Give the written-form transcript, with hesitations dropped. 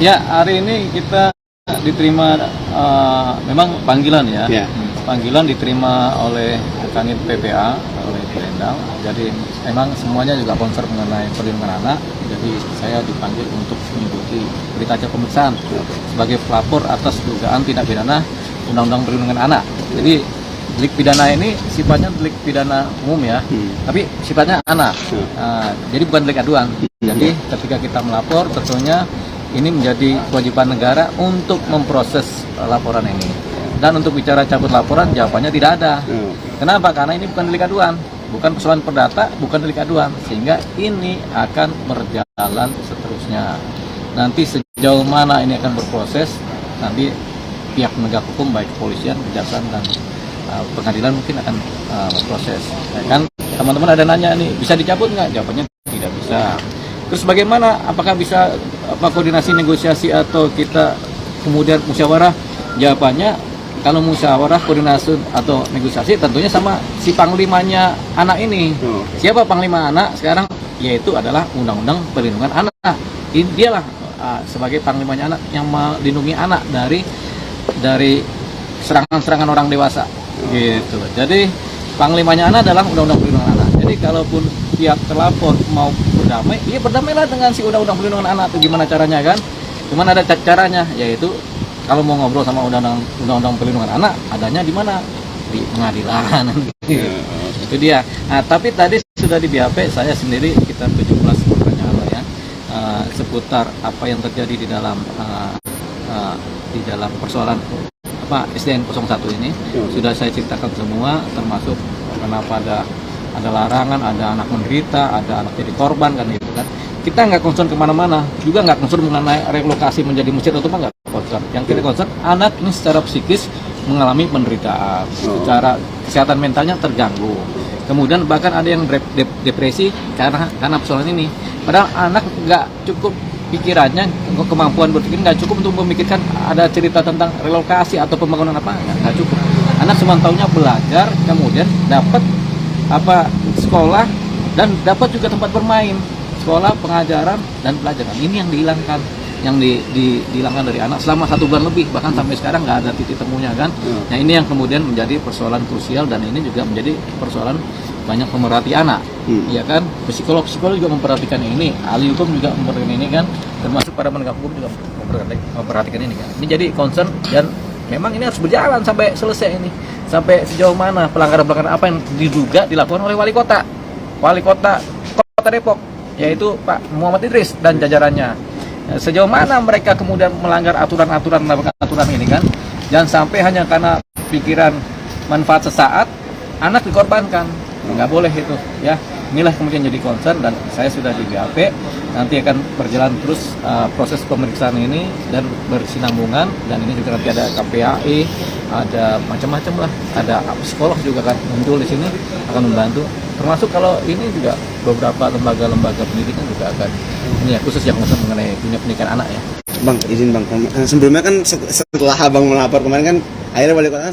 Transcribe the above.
Ya, hari ini kita diterima memang panggilan ya. Ya. Panggilan diterima oleh Kanit PPA, oleh Bu Endang. Jadi memang semuanya juga concern mengenai perlindungan anak. Jadi saya dipanggil untuk mengikuti berita acara pemeriksaan sebagai pelapor atas dugaan tindak pidana Undang-Undang Perlindungan Anak. Jadi delik pidana ini sifatnya delik pidana umum ya, tapi sifatnya anak. Jadi bukan delik aduan. Jadi ketika kita melapor, tentunya ini menjadi kewajiban negara untuk memproses laporan ini. Dan untuk bicara cabut laporan, jawabannya tidak ada. Kenapa? Karena ini bukan delik aduan, bukan persoalan perdata, bukan delik aduan, sehingga ini akan berjalan seterusnya. Nanti sejauh mana ini akan berproses, nanti pihak penegak hukum baik kepolisian, kejaksaan dan pengadilan mungkin akan berproses. Ya kan, teman-teman ada nanya nih, bisa dicabut nggak? Jawabannya tidak bisa. Terus bagaimana? Apakah bisa koordinasi negosiasi atau kita kemudian musyawarah? Jawabannya kalau musyawarah, koordinasi atau negosiasi tentunya sama si panglimanya anak ini. Siapa panglima anak sekarang? Yaitu adalah Undang-Undang Perlindungan Anak. Dialah sebagai panglimanya anak yang melindungi anak dari serangan-serangan orang dewasa. Gitu. Jadi panglimanya anak adalah Undang-Undang Perlindungan Anak. Jadi kalaupun pihak terlapor mau berdamai, ya berdamailah dengan si Undang-Undang Perlindungan Anak. Itu gimana caranya kan? Cuman ada caranya, yaitu kalau mau ngobrol sama Undang-Undang Perlindungan Anak, adanya di mana? Di pengadilan. Itu dia. Nah, tapi tadi sudah di BAP, saya sendiri sekitar 17 pertanyaan ya, seputar apa yang terjadi di dalam persoalan SDN 01 ini. Sudah saya ceritakan semua, termasuk kenapa ada larangan, ada anak menderita, ada anak jadi korban kan itu kan. Kita nggak concern kemana-mana, juga nggak concern mengenai relokasi menjadi masjid atau nggak concern. Yang kita concern anak ini secara psikis mengalami penderitaan, secara kesehatan mentalnya terganggu. Kemudian bahkan ada yang depresi karena persoalan ini. Padahal anak nggak cukup pikirannya, kemampuan berpikir nggak cukup untuk memikirkan ada cerita tentang relokasi atau pembangunan apa, nggak cukup. Anak cuma taunya belajar, kemudian dapat sekolah dan dapat juga tempat bermain. Sekolah, pengajaran, dan pelajaran. Ini yang dihilangkan. Yang dihilangkan dari anak selama 1 bulan lebih. Bahkan sampai sekarang nggak ada titik temunya kan. Nah ini yang kemudian menjadi persoalan krusial. Dan ini juga menjadi persoalan banyak pemerhati anak. Ya kan, psikolog juga memperhatikan ini. Ahli hukum juga memperhatikan ini kan. Termasuk para penegak hukum juga memperhatikan ini kan. Ini jadi concern. Dan memang ini harus berjalan sampai selesai ini. Sampai sejauh mana pelanggaran-pelanggaran apa yang diduga dilakukan oleh wali kota Depok, yaitu Pak Muhammad Idris dan jajarannya. Sejauh mana mereka kemudian melanggar aturan ini kan. Jangan sampai hanya karena pikiran manfaat sesaat anak dikorbankan. Nggak boleh itu ya. Inilah kemudian jadi concern dan saya sudah di BAP. Nanti akan berjalan terus proses pemeriksaan ini dan bersinambungan. Dan ini juga nanti ada KPAI, ada macam-macam lah. Ada psikolog juga kan muncul di sini akan membantu. Termasuk kalau ini juga beberapa lembaga pendidikan juga akan ini ya, khusus yang mengenai dunia pendidikan anak ya. Bang, izin Bang, sebelumnya kan setelah Abang melapor kemarin kan akhirnya wali kota